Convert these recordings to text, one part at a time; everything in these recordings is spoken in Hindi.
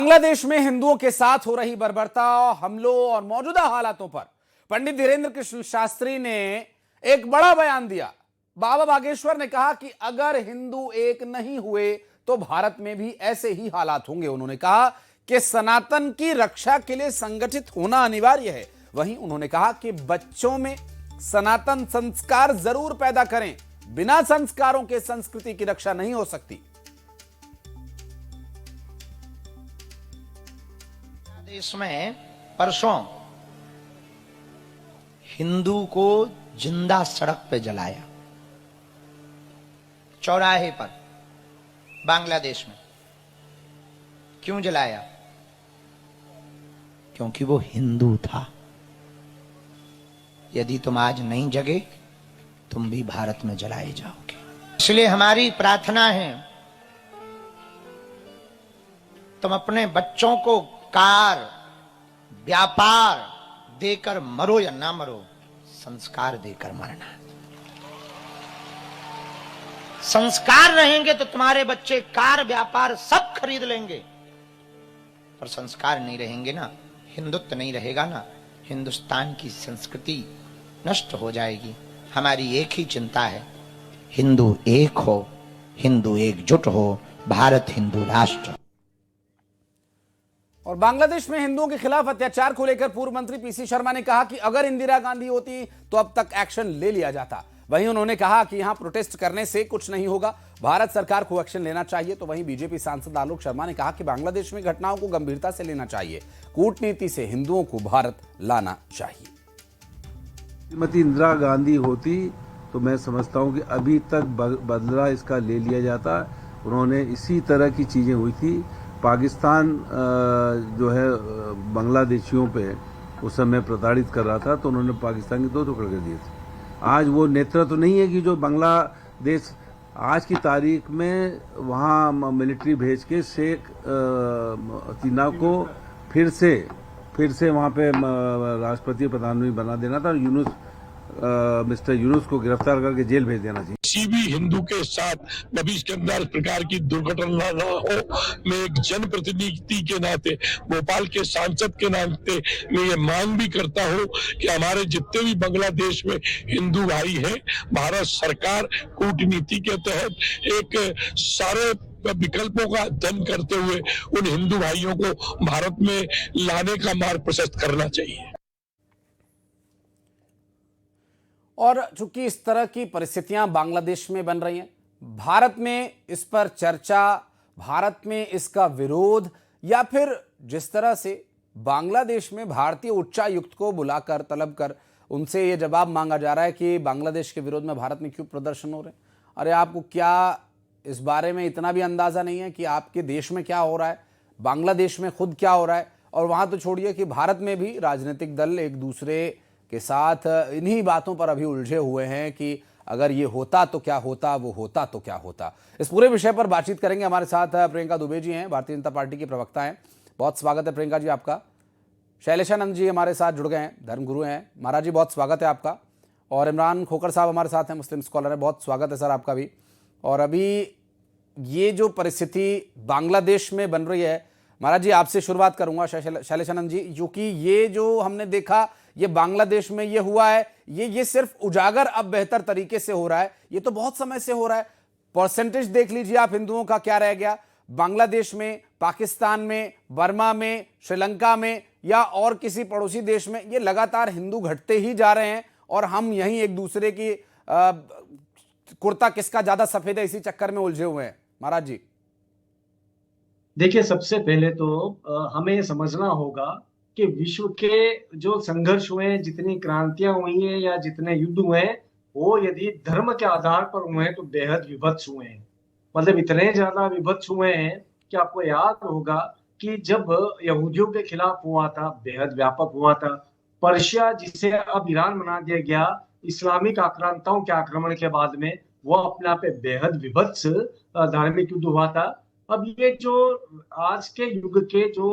बांग्लादेश में हिंदुओं के साथ हो रही बर्बरता, हमलों और मौजूदा हालातों पर पंडित धीरेन्द्र कृष्ण शास्त्री ने एक बड़ा बयान दिया। बाबा बागेश्वर ने कहा कि अगर हिंदू एक नहीं हुए तो भारत में भी ऐसे ही हालात होंगे। उन्होंने कहा कि सनातन की रक्षा के लिए संगठित होना अनिवार्य है। वहीं उन्होंने कहा कि बच्चों में सनातन संस्कार जरूर पैदा करें, बिना संस्कारों के संस्कृति की रक्षा नहीं हो सकती। देश में परसों हिंदू को जिंदा सड़क पे जलाया, चौराहे पर, बांग्लादेश में। क्यों जलाया? क्योंकि वो हिंदू था। यदि तुम आज नहीं जगे, तुम भी भारत में जलाए जाओगे। इसलिए हमारी प्रार्थना है, तुम अपने बच्चों को कार, व्यापार देकर मरो या ना मरो, संस्कार देकर मरना। संस्कार रहेंगे तो तुम्हारे बच्चे कार, व्यापार सब खरीद लेंगे, पर संस्कार नहीं रहेंगे ना, हिंदुत्व नहीं रहेगा ना, हिंदुस्तान की संस्कृति नष्ट हो जाएगी। हमारी एक ही चिंता है, हिंदू एक हो, हिंदू एकजुट हो, भारत हिंदू राष्ट्र। और बांग्लादेश में हिंदुओं के खिलाफ अत्याचार को लेकर पूर्व मंत्री पीसी शर्मा ने कहा कि अगर इंदिरा गांधी होती तो अब तक एक्शन ले लिया जाता। वहीं उन्होंने कहा कि यहां प्रोटेस्ट करने से कुछ नहीं होगा, भारत सरकार को एक्शन लेना चाहिए। तो वहीं बीजेपी सांसद आलोक शर्मा ने कहा कि बांग्लादेश में घटनाओं को गंभीरता से लेना चाहिए, कूटनीति से हिंदुओं को भारत लाना चाहिए। श्रीमती इंदिरा गांधी होती तो मैं समझता हूं कि अभी तक बदला इसका ले लिया जाता। उन्होंने इसी तरह की चीजें हुई थी। पाकिस्तान जो है बांग्लादेशियों पे उस समय प्रताड़ित कर रहा था, तो उन्होंने पाकिस्तान के दो टुकड़े कर दिए थे। आज वो नेतृत्व नहीं है कि जो बांग्लादेश आज की तारीख में वहाँ मिलिट्री भेज के शेख हसीना को फिर से वहाँ पे राष्ट्रपति प्रधानमंत्री बना देना था, मिस्टर यूनुस को गिरफ्तार करके जेल भेज देना चाहिए। किसी भी हिंदू के साथ भविष्य के अंदर इस प्रकार की दुर्घटना न हो। मैं एक जनप्रतिनिधि के नाते, भोपाल के सांसद के नाते मैं ये मांग भी करता हूँ कि हमारे जितने भी बांग्लादेश में हिंदू भाई हैं, भारत सरकार कूटनीति के तहत एक सारे विकल्पों का अध्ययन करते हुए उन हिंदू भाइयों को भारत में लाने का मार्ग प्रशस्त करना चाहिए। और चूंकि इस तरह की परिस्थितियां बांग्लादेश में बन रही हैं, भारत में इस पर चर्चा, भारत में इसका विरोध, या फिर जिस तरह से बांग्लादेश में भारतीय उच्चायुक्त को बुलाकर तलब कर उनसे ये जवाब मांगा जा रहा है कि बांग्लादेश के विरोध में भारत में क्यों प्रदर्शन हो रहे हैं। अरे आपको क्या इस बारे में इतना भी अंदाजा नहीं है कि आपके देश में क्या हो रहा है, बांग्लादेश में खुद क्या हो रहा है? और वहां तो छोड़िए कि भारत में भी राजनीतिक दल एक दूसरे के साथ इन्हीं बातों पर अभी उलझे हुए हैं कि अगर ये होता तो क्या होता, वो होता तो क्या होता। इस पूरे विषय पर बातचीत करेंगे। हमारे साथ प्रियंका दुबे जी हैं, भारतीय जनता पार्टी की प्रवक्ता हैं। बहुत स्वागत है प्रियंका जी आपका। शैलेशानंद जी हमारे साथ जुड़ गए हैं, धर्मगुरु हैं। महाराज जी बहुत स्वागत है आपका। और इमरान खोखर साहब हमारे साथ हैं, मुस्लिम स्कॉलर है, बहुत स्वागत है सर आपका भी। और अभी ये जो परिस्थिति बांग्लादेश में बन रही है, महाराज जी आपसे शुरुआत करूंगा शैलेशानंद जी, क्योंकि ये जो हमने देखा ये बांग्लादेश में ये हुआ है, ये सिर्फ उजागर अब बेहतर तरीके से हो रहा है, ये तो बहुत समय से हो रहा है। परसेंटेज देख लीजिए आप हिंदुओं का क्या रह गया बांग्लादेश में, पाकिस्तान में, बर्मा में, श्रीलंका में या और किसी पड़ोसी देश में, ये लगातार हिंदू घटते ही जा रहे हैं और हम यहीं एक दूसरे की कुर्ता किसका ज्यादा सफेद है इसी चक्कर में उलझे हुए हैं। महाराज जी देखिए, सबसे पहले तो हमें ये समझना होगा कि विश्व के जो संघर्ष हुए हैं, जितनी क्रांतियां हुई हैं या जितने युद्ध हुए हैं, वो यदि धर्म के आधार पर हुए हैं तो बेहद विभत्स हुए हैं। मतलब इतने ज्यादा विभत्स हुए हैं कि आपको याद होगा कि जब यहूदियों के खिलाफ हुआ था, बेहद व्यापक हुआ था। पर्शिया, जिसे अब ईरान बना दिया गया, इस्लामिक आक्रांताओं के आक्रमण के बाद में वो अपने आप में बेहद विभत्स धार्मिक युद्ध हुआ था। अब ये जो आज के युग के जो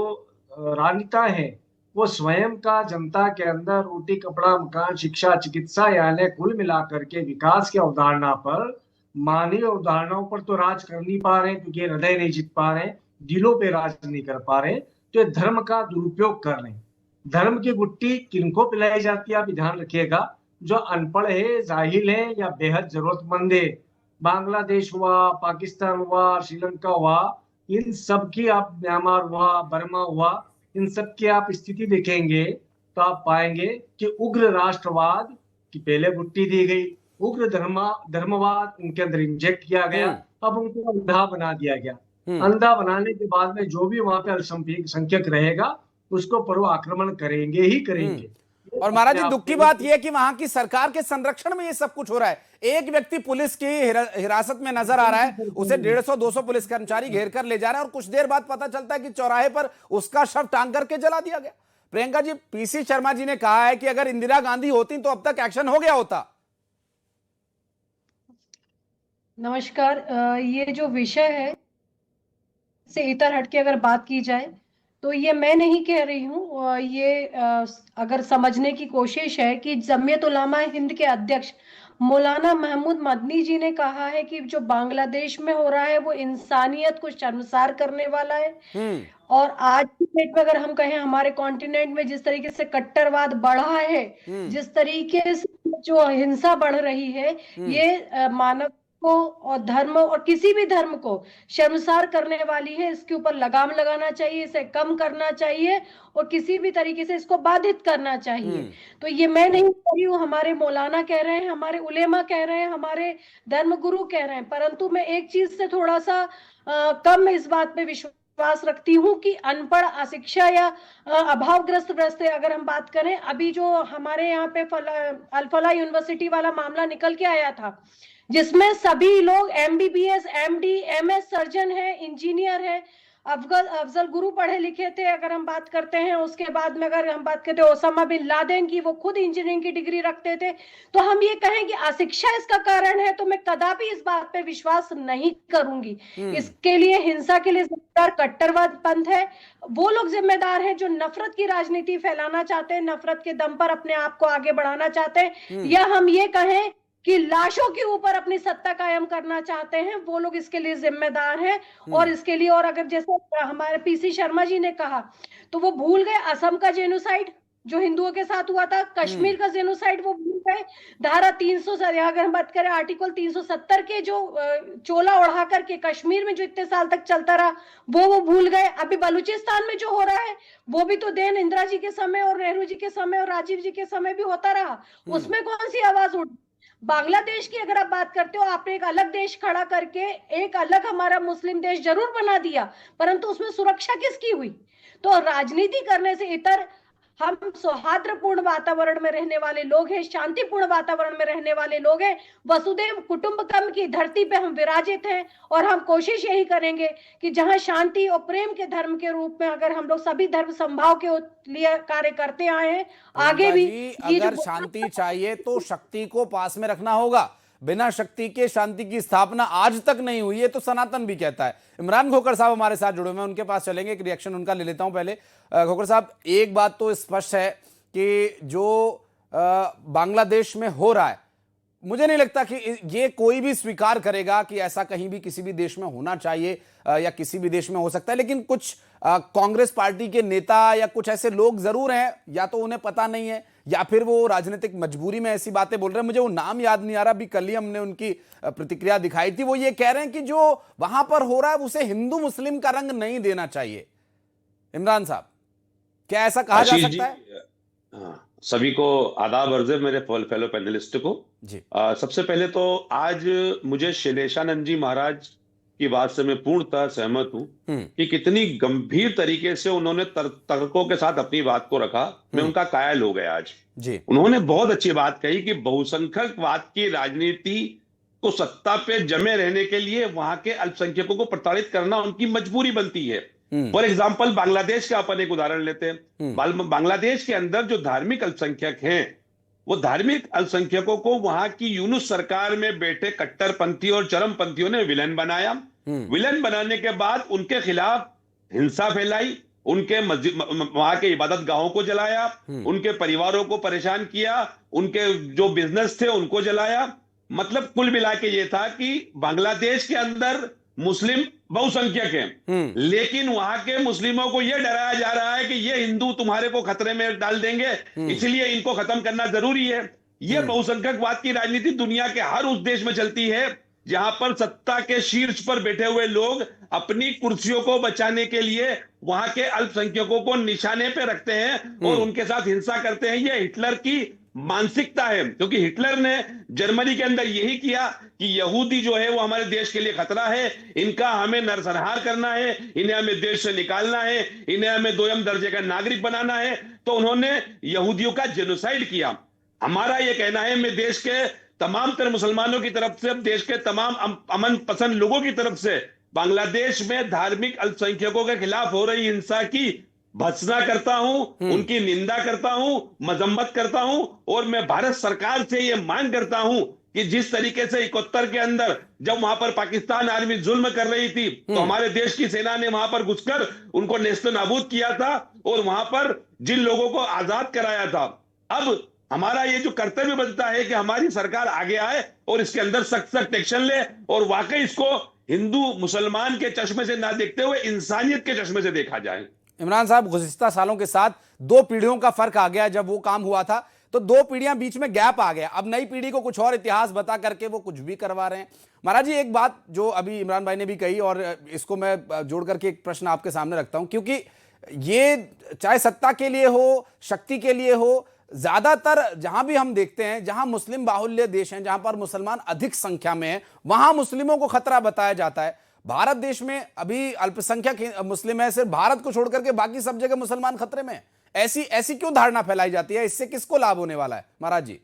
राजनेता हैं, वो स्वयं का जनता के अंदर रोटी, कपड़ा, मकान, शिक्षा, चिकित्सा, यानी कुल मिलाकर के विकास की अवधारणा पर, मानवीय अवधारणाओं पर तो राज कर नहीं पा रहे, क्योंकि हृदय नहीं जीत पा रहे। दिलों पे राज नहीं कर पा रहे, तो ये धर्म का दुरुपयोग कर रहे हैं। धर्म की गुट्टी किनको पिलाई जाती है, आप ध्यान रखिएगा, जो अनपढ़ है, जाहिल है या बेहद जरूरतमंद है। बांग्लादेश हुआ, पाकिस्तान हुआ, श्रीलंका हुआ, इन सब की आप, म्यांमार हुआ, बर्मा हुआ, इन सब की आप स्थिति देखेंगे तो आप पाएंगे कि उग्र राष्ट्रवाद की पहले गुट्टी दी गई, उग्र धर्मवाद उनके अंदर इंजेक्ट किया गया, अब उनको अंधा बना दिया गया। अंधा बनाने के बाद में जो भी वहां पे अल्पसंख्यक रहेगा उसको पर वो आक्रमण करेंगे ही करेंगे। और महाराज जी, दुख की बात यह है कि वहां की सरकार के संरक्षण में ये सब कुछ हो रहा है। एक व्यक्ति पुलिस की हिरासत में नजर आ रहा है, उसे 150-200 पुलिस कर्मचारी घेर कर ले जा रहा है और कुछ देर बाद पता चलता है कि चौराहे पर उसका शव टांग करके जला दिया गया। प्रियंका जी, पीसी शर्मा जी ने कहा है कि अगर इंदिरा गांधी होती तो अब तक एक्शन हो गया होता। नमस्कार। ये जो विषय है से इतर हटके अगर बात की जाए तो ये मैं नहीं कह रही हूँ, ये अगर समझने की कोशिश है कि जमीयत उलमा हिंद के अध्यक्ष मौलाना महमूद मदनी जी ने कहा है कि जो बांग्लादेश में हो रहा है वो इंसानियत को शर्मसार करने वाला है। और आज की डेट में अगर हम कहें हमारे कॉन्टिनेंट में जिस तरीके से कट्टरवाद बढ़ा है, जिस तरीके से जो हिंसा बढ़ रही है, ये मानव को और धर्म और किसी भी धर्म को शर्मसार करने वाली है। इसके ऊपर लगाम लगाना चाहिए, इसे कम करना चाहिए और किसी भी तरीके से इसको बाधित करना चाहिए। तो ये मैं नहीं कह रही हूँ, हमारे मौलाना कह रहे हैं, हमारे उलेमा कह रहे हैं, हमारे धर्म गुरु कह रहे हैं, परंतु मैं एक चीज से थोड़ा सा कम इस बात पे विश्वास रखती हूँ कि अनपढ़, अशिक्षा या अभावग्रस्त व्यस्त, अगर हम बात करें, अभी जो हमारे यहाँ पे अल-फलाह यूनिवर्सिटी वाला मामला निकल के आया था, जिसमें सभी लोग MBBS, MD, MS सर्जन है, इंजीनियर है, अफजल गुरु पढ़े लिखे थे। अगर हम बात करते हैं उसके बाद में, अगर हम बात करते हैं ओसामा बिन लादेन की, वो खुद इंजीनियरिंग की डिग्री रखते थे। तो हम ये कहें कि अशिक्षा इसका कारण है, तो मैं कदापि इस बात पे विश्वास नहीं करूंगी। इसके लिए, हिंसा के लिए जिम्मेदार कट्टरवाद पंथ है। वो लोग जिम्मेदार हैं जो नफरत की राजनीति फैलाना चाहते हैं, नफरत के दम पर अपने आप को आगे बढ़ाना चाहते हैं, या हम ये कहें कि लाशों के ऊपर अपनी सत्ता कायम करना चाहते हैं, वो लोग इसके लिए जिम्मेदार हैं। और इसके लिए, और अगर जैसे हमारे पीसी शर्मा जी ने कहा, तो वो भूल गए असम का जेनोसाइड जो हिंदुओं के साथ हुआ था, कश्मीर का जेनोसाइड वो भूल गए, धारा 300 अगर हम बात करें आर्टिकल 370 के जो चोला ओढ़ा करके कश्मीर में जो इतने साल तक चलता रहा, वो भूल गए। अभी बलूचिस्तान में जो हो रहा है वो भी तो देन इंदिरा जी के समय और नेहरू जी के समय और राजीव जी के समय भी होता रहा, उसमें कौन सी आवाज उठ। बांग्लादेश की अगर आप बात करते हो, आपने एक अलग देश खड़ा करके एक अलग हमारा मुस्लिम देश जरूर बना दिया, परंतु उसमें सुरक्षा किसकी हुई? तो राजनीति करने से इतर हम सौहार्दपूर्ण वातावरण में रहने वाले लोग हैं, शांतिपूर्ण वातावरण में रहने वाले लोग हैं, वसुदेव कुटुंबकम की धरती पे हम विराजित हैं। और हम कोशिश यही करेंगे कि जहां शांति और प्रेम के धर्म के रूप में अगर हम लोग सभी धर्म संभाव के लिए कार्य करते आए हैं, आगे भी अगर शांति चाहिए तो शक्ति को पास में रखना होगा। बिना शक्ति के शांति की स्थापना आज तक नहीं हुई है, तो सनातन भी कहता है। इमरान खोखर साहब हमारे साथ जुड़े हुए हैं, उनके पास चलेंगे, एक रिएक्शन उनका ले लेता हूं पहले। खोखर साहब, एक बात तो स्पष्ट है कि जो बांग्लादेश में हो रहा है, मुझे नहीं लगता कि ये कोई भी स्वीकार करेगा कि ऐसा कहीं भी किसी भी देश में होना चाहिए या किसी भी देश में हो सकता है। लेकिन कुछ कांग्रेस पार्टी के नेता या कुछ ऐसे लोग जरूर हैं, या तो उन्हें पता नहीं है या फिर वो राजनीतिक मजबूरी में ऐसी बातें बोल रहे हैं। मुझे वो नाम याद नहीं आ रहा, अभी कल ही हमने उनकी प्रतिक्रिया दिखाई थी। वो ये कह रहे हैं कि जो वहां पर हो रहा है उसे हिंदू मुस्लिम का रंग नहीं देना चाहिए। इमरान साहब, क्या ऐसा कहा जा सकता है? सभी को आदाब अर्ज है, मेरे फेलो पैनलिस्ट को जी। सबसे पहले तो आज मुझे शैलेशानंद जी महाराज की बात से मैं पूर्णतः सहमत हूं कि कितनी गंभीर तरीके से उन्होंने तर्कों के साथ अपनी बात को रखा। मैं उनका कायल हो गया आज जी। उन्होंने बहुत अच्छी बात कही कि बहुसंख्यकवाद की राजनीति को सत्ता पे जमे रहने के लिए वहां के अल्पसंख्यकों को प्रताड़ित करना उनकी मजबूरी बनती है। फॉर एग्जाम्पल, बांग्लादेश का अपन एक उदाहरण लेते हैं। बांग्लादेश के अंदर जो धार्मिक अल्पसंख्यक हैं, वो धार्मिक अल्पसंख्यकों को वहां की यूनुस सरकार में बैठे कट्टरपंथी और चरमपंथियों ने विलन बनाया। विलन बनाने के बाद उनके खिलाफ हिंसा फैलाई, उनके वहां के इबादत गाहों को जलाया, उनके परिवारों को परेशान किया, उनके जो बिजनेस थे उनको जलाया। मतलब कुल मिला के ये था कि बांग्लादेश के अंदर मुस्लिम बहुसंख्यक हैं, लेकिन वहां के मुस्लिमों को यह डराया जा रहा है कि ये हिंदू तुम्हारे को खतरे में डाल देंगे, इसलिए इनको खत्म करना जरूरी है। यह बहुसंख्यकवाद की राजनीति दुनिया के हर उस देश में चलती है जहां पर सत्ता के शीर्ष पर बैठे हुए लोग अपनी कुर्सियों को बचाने के लिए वहां के अल्पसंख्यकों को निशाने पे रखते हैं और उनके साथ हिंसा करते हैं। यह हिटलर की मानसिकता है, क्योंकि हिटलर ने जर्मनी के अंदर यही किया कि यहूदी जो है वो हमारे देश के लिए खतरा है, इनका हमें नरसंहार करना है, इन्हें हमें देश से निकालना है, इन्हें हमें दोयम दर्जे का नागरिक बनाना है। तो उन्होंने यहूदियों का जेनोसाइड किया। हमारा यह कहना है, मैं देश के तमाम तरह मुसलमानों की तरफ से, देश के तमाम अमन पसंद लोगों की तरफ से बांग्लादेश में धार्मिक अल्पसंख्यकों के खिलाफ हो रही हिंसा की भर्त्सना करता हूं, उनकी निंदा करता हूं, मजम्मत करता हूं, और मैं भारत सरकार से यह मांग करता हूं कि जिस तरीके से 71 के अंदर जब वहां पर पाकिस्तान आर्मी जुल्म कर रही थी तो हमारे देश की सेना ने वहां पर घुसकर उनको नेस्तो नाबूद किया था और वहां पर जिन लोगों को आजाद कराया था। अब हमारा ये जो कर्तव्य बनता है कि हमारी सरकार आगे आए और इसके अंदर सख्त सख्त एक्शन ले और वाकई इसको हिंदू मुसलमान के चश्मे से ना देखते हुए इंसानियत के चश्मे से देखा जाए। इमरान साहब, गुज़िश्ता सालों के साथ 2 पीढ़ियों का फर्क आ गया। जब वो काम हुआ था तो 2 पीढ़ियां बीच में गैप आ गया। अब नई पीढ़ी को कुछ और इतिहास बता करके वो कुछ भी करवा रहे हैं। महाराज जी, एक बात जो अभी इमरान भाई ने भी कही और इसको मैं जोड़ करके एक प्रश्न आपके सामने रखता हूं, क्योंकि ये चाहे सत्ता के लिए हो, शक्ति के लिए हो, ज्यादातर जहां भी हम देखते हैं, जहां मुस्लिम बाहुल्य देश हैं, जहां पर मुसलमान अधिक संख्या में है, वहां मुस्लिमों को खतरा बताया जाता है। भारत देश में अभी अल्पसंख्यक मुस्लिम है, सिर्फ भारत को छोड़ करके बाकी सब जगह मुसलमान खतरे में। ऐसी क्यों धारणा फैलाई जाती है? इससे किसको लाभ होने वाला है महाराज जी?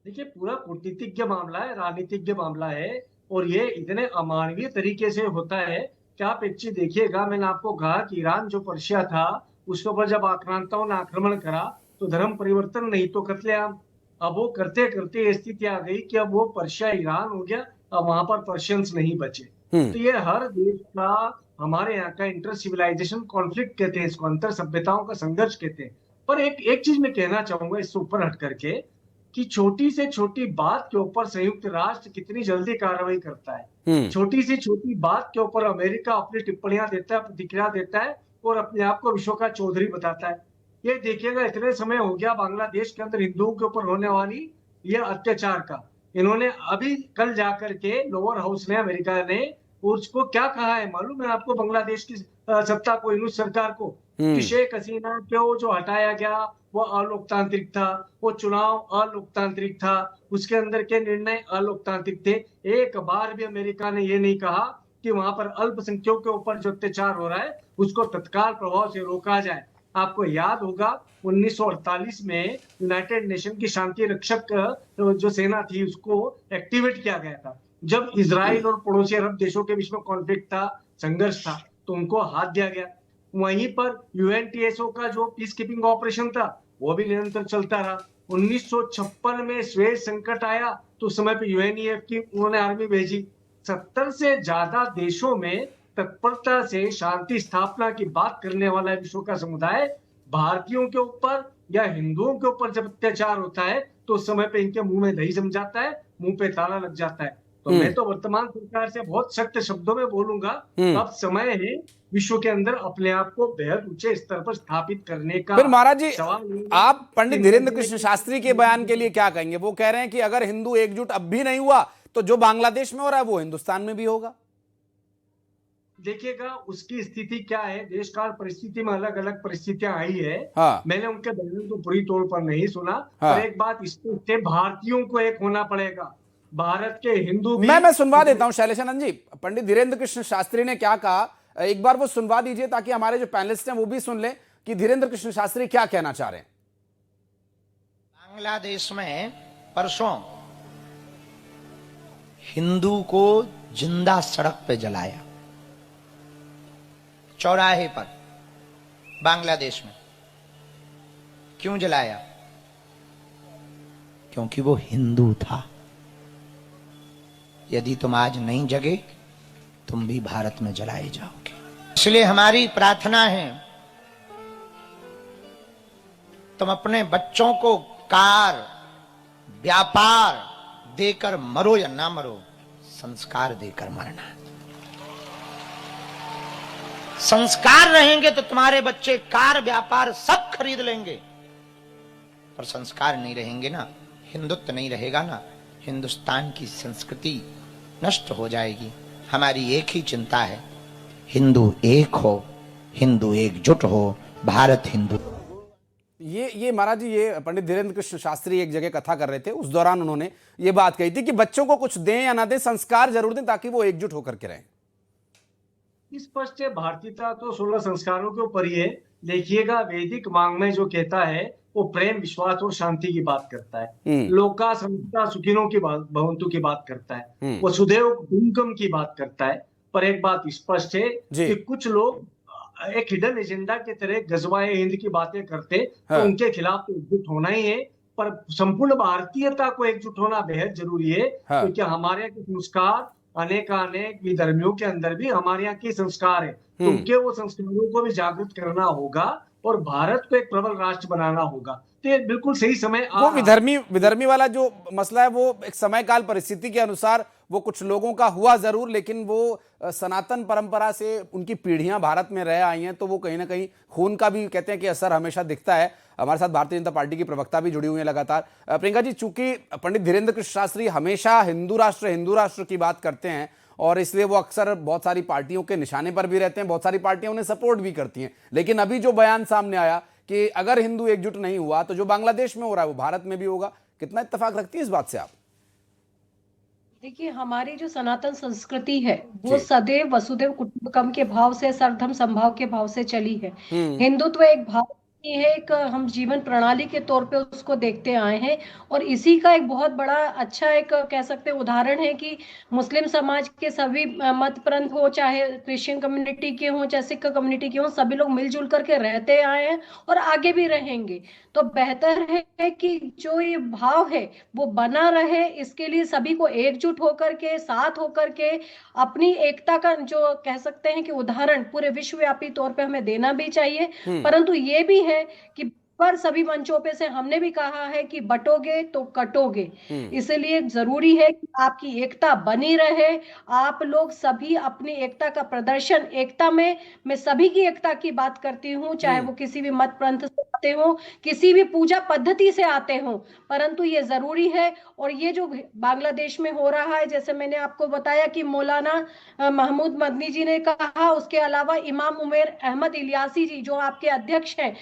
देखिए, पूरा कूटनीतिज्ञ मामला है, राजनीतिज्ञ मामला है, और ये इतने अमानवीय तरीके से होता है कि आप एक चीज देखिएगा। मैंने आपको कहा कि ईरान जो पर्शिया था, उसके ऊपर जब आक्रांताओं ने आक्रमण करा तो धर्म परिवर्तन नहीं तो कत्लेआम। अब वो करते करते स्थिति आ गई कि अब वो पर्शिया ईरान हो गया, अब वहां पर पर्शियंस नहीं बचे। तो ये हर देश का, हमारे यहाँ का इंटर सिविलाइजेशन कॉन्फ्लिक्ट कहते हैं इसको, अंतर सभ्यताओं का संघर्ष कहते हैं। पर एक चीज मैं कहना चाहूंगा इससे ऊपर हट करके, कि छोटी से छोटी बात के ऊपर संयुक्त राष्ट्र कितनी जल्दी कार्रवाई करता है। छोटी से छोटी बात के ऊपर अमेरिका अपनी टिप्पणियां देता है, प्रतिक्रिया देता है और अपने आप को विश्व का चौधरी बताता है। ये देखिएगा, इतने समय हो गया बांग्लादेश के अंदर हिंदुओं के ऊपर होने वाली ये अत्याचार का, इन्होंने अभी कल जाकर के लोअर हाउस ने, अमेरिका ने उसको क्या कहा है मालूम है आपको? बांग्लादेश की सत्ता को, यूनुस सरकार को, कि शेख हसीना को जो हटाया गया वो अलोकतांत्रिक था, वो चुनाव अलोकतांत्रिक था, उसके अंदर के निर्णय अलोकतांत्रिक थे। एक बार भी अमेरिका ने ये नहीं कहा कि वहां पर अल्पसंख्यकों के ऊपर जो अत्याचार हो रहा है उसको तत्काल प्रभाव से रोका जाए। आपको याद होगा 1948 में यूनाइटेड नेशन की शांति रक्षक जो सेना थी उसको एक्टिवेट किया गया था। जब इजराइल और पड़ोसी अरब देशों के बीच में कॉन्फ्लिक्ट था, संघर्ष था, तो उनको हाथ दिया गया। वहीं पर यूएनटीएसओ का जो पीस कीपिंग ऑपरेशन था वो भी निरंतर चलता रहा। 1956 में स्वेज संकट आया तो उस समय पे यूएनईएफ की उन्होंने आर्मी भेजी। 70 से ज्यादा देशों में तत्परता से शांति स्थापना की बात करने वाला विश्व का समुदाय, भारतीयों के ऊपर या हिंदुओं के ऊपर जब अत्याचार होता है तो उस समय पे इनके मुंह में दही जम जाता है, मुंह पे ताला लग जाता है। तो मैं तो वर्तमान सरकार से बहुत सख्त शब्दों में बोलूंगा, अब समय है विश्व के अंदर अपने आप को बेहद ऊंचे स्तर पर स्थापित करने का। फिर महाराज जी, आप पंडित धीरेन्द्र कृष्ण शास्त्री के बयान के लिए क्या कहेंगे? वो कह रहे हैं कि अगर हिंदू एकजुट अब भी नहीं हुआ तो जो बांग्लादेश में हो रहा है वो हिंदुस्तान में भी होगा। देखिएगा उसकी स्थिति क्या है, देश काल परिस्थिति में अलग अलग परिस्थितियां आई है। हाँ। मैंने उनके बयान को पूरी तौर पर नहीं सुना। हाँ। पर एक बात स्पष्ट है, भारतीयों को एक होना पड़ेगा। भारत के हिंदू भी, मैं सुनवा देता हूं शैलेशानंद जी, पंडित धीरेन्द्र कृष्ण शास्त्री ने क्या कहा, एक बार वो सुनवा दीजिए ताकि हमारे जो पैनलिस्ट हैं वो भी सुन लें कि धीरेन्द्र कृष्ण शास्त्री क्या कहना चाह रहे हैं। बांग्लादेश में परसों हिंदू को जिंदा सड़क पे जलाया, चौराहे पर, बांग्लादेश में। क्यों जलाया? क्योंकि वो हिंदू था। यदि तुम आज नहीं जगे तुम भी भारत में जलाए जाओगे। इसलिए हमारी प्रार्थना है, तुम अपने बच्चों को कार, व्यापार देकर मरो या ना मरो, संस्कार देकर मरना। संस्कार रहेंगे तो तुम्हारे बच्चे कार व्यापार सब खरीद लेंगे, पर संस्कार नहीं रहेंगे ना, हिंदुत्व नहीं रहेगा ना, हिंदुस्तान की संस्कृति नष्ट हो जाएगी। हमारी एक ही चिंता है, हिंदू एक हो, हिंदू एकजुट हो, भारत हिंदू। ये महाराज जी, ये पंडित धीरेन्द्र कृष्ण शास्त्री एक जगह कथा कर रहे थे, उस दौरान उन्होंने ये बात कही थी कि बच्चों को कुछ दें या ना दें, संस्कार जरूर दें ताकि वो एकजुट होकर के रहें। स्पष्ट है, भारतीयता तो 16 संस्कारों के ऊपर ही है। देखिएगा, वैदिक वाङ्मय जो कहता है वो प्रेम, विश्वास और शांति की बात करता है। लोका समस्ता सुखिनों की भवन्तु की बात करता है, वसुधैव कुटुम्बकम की बात करता है। पर एक बात स्पष्ट है कि कुछ लोग एक हिडन एजेंडा के तरह गजवाए हिंद की बातें करते, तो उनके खिलाफ तो एकजुट होना ही है। पर संपूर्ण भारतीयता को एकजुट होना बेहद जरूरी है, क्योंकि हमारे यहाँ के संस्कार अनेक विधर्मियों के अंदर भी हमारे यहाँ के संस्कार है, तो उनके वो संस्कारों को भी जागृत करना होगा और भारत को एक प्रबल राष्ट्र बनाना होगा। तो ये बिल्कुल सही समय वो विधर्मी वाला जो मसला है, वो एक समय काल परिस्थिति के अनुसार वो कुछ लोगों का हुआ जरूर, लेकिन वो सनातन परंपरा से उनकी पीढ़ियां भारत में रह आई हैं, तो वो कहीं ना कहीं खून का भी कहते हैं कि असर हमेशा दिखता है। हमारे साथ भारतीय जनता पार्टी की प्रवक्ता भी जुड़ी हुई है लगातार। प्रियंका जी, चूंकि पंडित धीरेन्द्र कृष्ण शास्त्री हमेशा हिंदू राष्ट्र की बात करते हैं और इसलिए वो अक्सर बहुत सारी पार्टियों के निशाने पर भी रहते हैं, बहुत सारी पार्टियां उन्हें सपोर्ट भी करती हैं, लेकिन अभी जो बयान सामने आया कि अगर हिंदू एकजुट नहीं हुआ तो जो बांग्लादेश में हो रहा है वो भारत में भी होगा, कितना इत्तेफाक रखती है इस बात से आप? देखिए, हमारी जो सनातन संस्कृति है वो सदैव वसुधैव कुटुंबकम के भाव से, सर्वधर्म समभाव के भाव से चली है। हिंदुत्व एक भाव नहीं है, एक हम जीवन प्रणाली के तौर पे उसको देखते आए हैं, और इसी का एक बहुत बड़ा अच्छा एक कह सकते हैं उदाहरण है कि मुस्लिम समाज के सभी मत पंथ हो, चाहे क्रिश्चियन कम्युनिटी के हो, चाहे सिख कम्युनिटी के हो, सभी लोग मिलजुल करके रहते आए हैं और आगे भी रहेंगे। तो बेहतर है कि जो ये भाव है वो बना रहे, इसके लिए सभी को एकजुट होकर के, साथ होकर के अपनी एकता का जो कह सकते हैं कि उदाहरण पूरे विश्वव्यापी तौर पे हमें देना भी चाहिए। परंतु ये भी है कि पर सभी मंचों पे से हमने भी कहा है कि बटोगे तो कटोगे, इसलिए जरूरी है कि आपकी एकता बनी रहे। आप लोग सभी अपनी एकता का प्रदर्शन, एकता में मैं सभी की एकता की बात करती हूँ, चाहे वो किसी भी मत पंथ से आते हो, किसी भी पूजा पद्धति से आते हो, परंतु ये जरूरी है। और ये जो बांग्लादेश में हो रहा है, जैसे मैंने आपको बताया कि मौलाना महमूद मदनी जी ने कहा, उसके अलावा इमाम उमर अहमद इलियासी जी जो आपके अध्यक्ष हैं,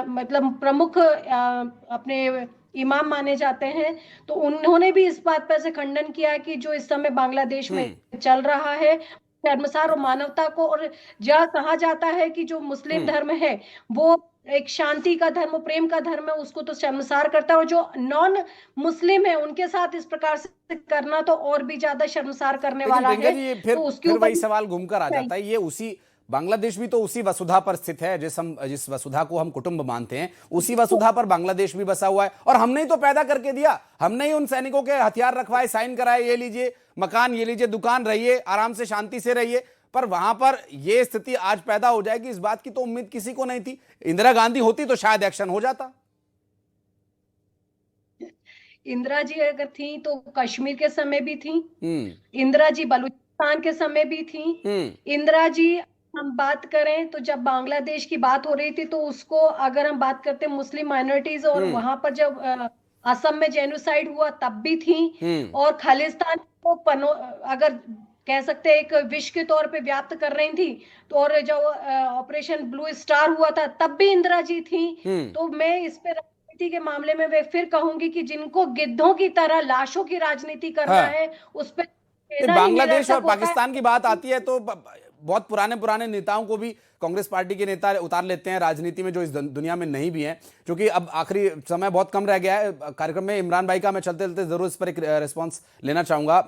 मतलब प्रमुख अपने इमाम माने जाते हैं, तो उन्होंने भी इस बात पर से खंडन किया कि जो इस समय बांग्लादेश में चल रहा है शर्मसार और मानवता को, और जहाँ कहा जाता है कि जो मुस्लिम धर्म है वो एक शांति का धर्म, प्रेम का धर्म है, उसको तो शर्मसार करता है, और जो नॉन मुस्लिम है उनके साथ इस प्रकार से करना तो और भी ज्यादा शर्मसार करने वाला है। फिर वही सवाल घूमकर आ जाता है, ये उसी बांग्लादेश भी तो उसी वसुधा पर स्थित है, जिस वसुधा को हम कुटुंब मानते हैं, उसी वसुधा पर बांग्लादेश भी बसा हुआ है, और हमने ही तो पैदा करके दिया, हमने ही उन सैनिकों के हथियार रखवाए, साइन कराए, ये लीजिए मकान, ये लीजिए दुकान, रहिए आराम से, शांति से रहिए। पर वहां पर यह स्थिति आज पैदा हो जाएगी, इस बात की तो उम्मीद किसी को नहीं थी। इंदिरा गांधी होती तो शायद एक्शन हो जाता। इंदिरा जी अगर थी तो कश्मीर के समय भी थी, इंदिरा जी बलूचिस्तान के समय भी थी, इंदिरा जी हम बात करें तो जब बांग्लादेश की बात हो रही थी तो उसको अगर हम बात करते हैं मुस्लिम माइनॉरिटीज, और वहां पर जब असम में जेनोसाइड हुआ तब भी थी, और खालिस्तान को अगर कह सकते हैं एक विश के तौर पे व्याप्त कर रही थी, तो और जो ऑपरेशन ब्लू स्टार हुआ था तब भी इंदिरा जी थी। तो मैं इस पे राजनीति के मामले में वे फिर कहूंगी कि जिनको गिद्धों की तरह लाशों की राजनीति करना है उस पर बांग्लादेश और पाकिस्तान की बात आती है तो बहुत पुराने नेताओं को भी कांग्रेस पार्टी के नेता उतार लेते हैं राजनीति में, जो इस दुनिया में नहीं भी हैं। क्योंकि अब आखिरी समय बहुत कम रह गया है कार्यक्रम में, इमरान भाई का मैं चलते चलते जरूर इस पर एक रिस्पॉन्स लेना चाहूंगा।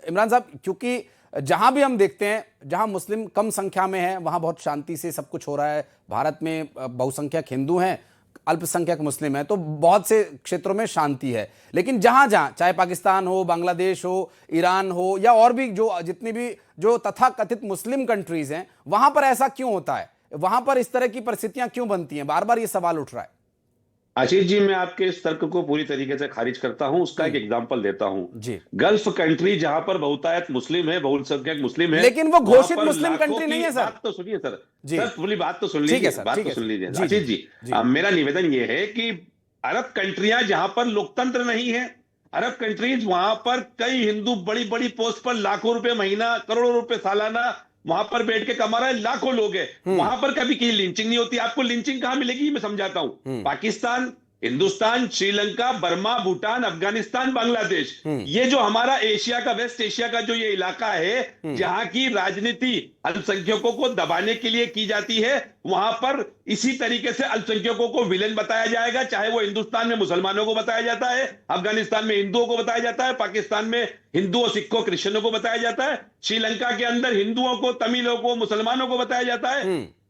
इमरान साहब, क्योंकि जहां भी हम देखते हैं जहां मुस्लिम कम संख्या में है वहां बहुत शांति से सब कुछ हो रहा है, भारत में बहुसंख्यक हिंदू हैं, अल्पसंख्यक मुस्लिम है, तो बहुत से क्षेत्रों में शांति है। लेकिन जहां जहां चाहे पाकिस्तान हो, बांग्लादेश हो, ईरान हो, या और भी जो जितनी भी जो तथाकथित मुस्लिम कंट्रीज हैं, वहां पर ऐसा क्यों होता है? वहां पर इस तरह की परिस्थितियां क्यों बनती हैं? बार बार ये सवाल उठ रहा है। आशीष जी, मैं आपके इस तर्क को पूरी तरीके से खारिज करता हूं। उसका एक एग्जांपल देता हूं। जी। गल्फ कंट्री जहां पर बहुतायत मुस्लिम है, बहुसंख्यक मुस्लिम है, लेकिन वो वहां घोषित पर मुस्लिम लाखों कंट्री की- नहीं है सर। बात तो सुनिए सर, जी। सर पूरी बात तो सुन ठीक है लीजिए, सर, बात ठीक तो है सुन सर। लीजिए जी, आशीष जी, जी। जी। मेरा निवेदन ये है कि अरब कंट्रियां जहां पर लोकतंत्र नहीं है, अरब कंट्रीज वहां पर कई हिंदू बड़ी बड़ी पोस्ट पर लाखों रुपए महीना, करोड़ों रुपए सालाना वहां पर बैठ के कमा रहे लाखों लोग हैं। वहां पर कभी की लिंचिंग नहीं होती। आपको लिंचिंग कहां मिलेगी, मैं समझाता हूं। पाकिस्तान, हिंदुस्तान, श्रीलंका, बर्मा, भूटान, अफगानिस्तान, बांग्लादेश, ये जो हमारा एशिया का, वेस्ट एशिया का जो ये इलाका है, जहां की राजनीति अल्पसंख्यकों को दबाने के लिए की जाती है, वहां पर इसी तरीके से अल्पसंख्यकों को विलेन बताया जाएगा। चाहे वो हिंदुस्तान में मुसलमानों को बताया जाता है, अफगानिस्तान में हिंदुओं को बताया जाता है, पाकिस्तान में हिंदुओं, सिखों, क्रिश्चियनों को बताया जाता है, श्रीलंका के अंदर हिंदुओं को, तमिलों को, मुसलमानों को बताया जाता है।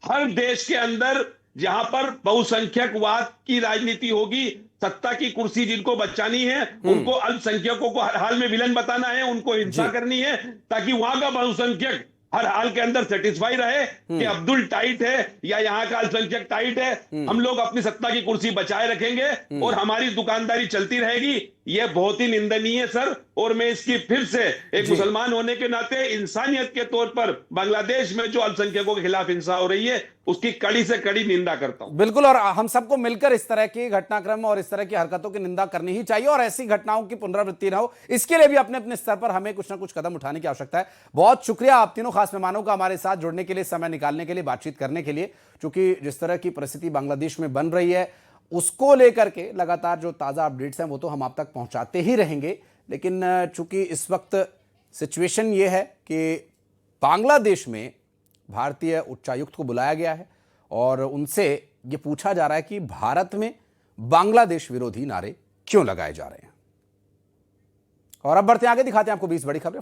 हर देश के अंदर जहां पर बहुसंख्यकवाद की राजनीति होगी, सत्ता की कुर्सी जिनको बचानी है, उनको अल्पसंख्यकों को हर हाल में विलन बताना है, उनको हिंसा करनी है, ताकि वहां का बहुसंख्यक हर हाल के अंदर सेटिस्फाई रहे कि अब्दुल टाइट है या यहाँ का अल्पसंख्यक टाइट है। हम लोग अपनी सत्ता की कुर्सी बचाए रखेंगे और हमारी दुकानदारी चलती रहेगी। यह बहुत ही निंदनीय है सर। और मैं इसकी फिर से एक मुसलमान होने के नाते इंसानियत के तौर पर बांग्लादेश में जो अल्पसंख्यकों के खिलाफ हिंसा हो रही है, उसकी कड़ी से कड़ी निंदा करता हूं। बिल्कुल, और हम सबको मिलकर इस तरह की घटनाक्रम और इस तरह की हरकतों की निंदा करनी ही चाहिए और ऐसी घटनाओं की पुनरावृत्ति ना हो, इसके लिए भी अपने अपने स्तर पर हमें कुछ ना कुछ कदम उठाने की आवश्यकता है। बहुत शुक्रिया आप तीनों खास मेहमानों का हमारे साथ जुड़ने के लिए, समय निकालने के लिए, बातचीत करने के लिए। चूंकि जिस तरह की परिस्थिति बांग्लादेश में बन रही है, उसको लेकर के लगातार जो ताज़ा अपडेट्स हैं वो तो हम आप तक पहुंचाते ही रहेंगे। लेकिन चूंकि इस वक्त सिचुएशन ये है कि बांग्लादेश में भारतीय उच्चायुक्त को बुलाया गया है और उनसे ये पूछा जा रहा है कि भारत में बांग्लादेश विरोधी नारे क्यों लगाए जा रहे हैं। और अब बढ़ते आगे, दिखाते हैं आपको 20 बड़ी खबरें।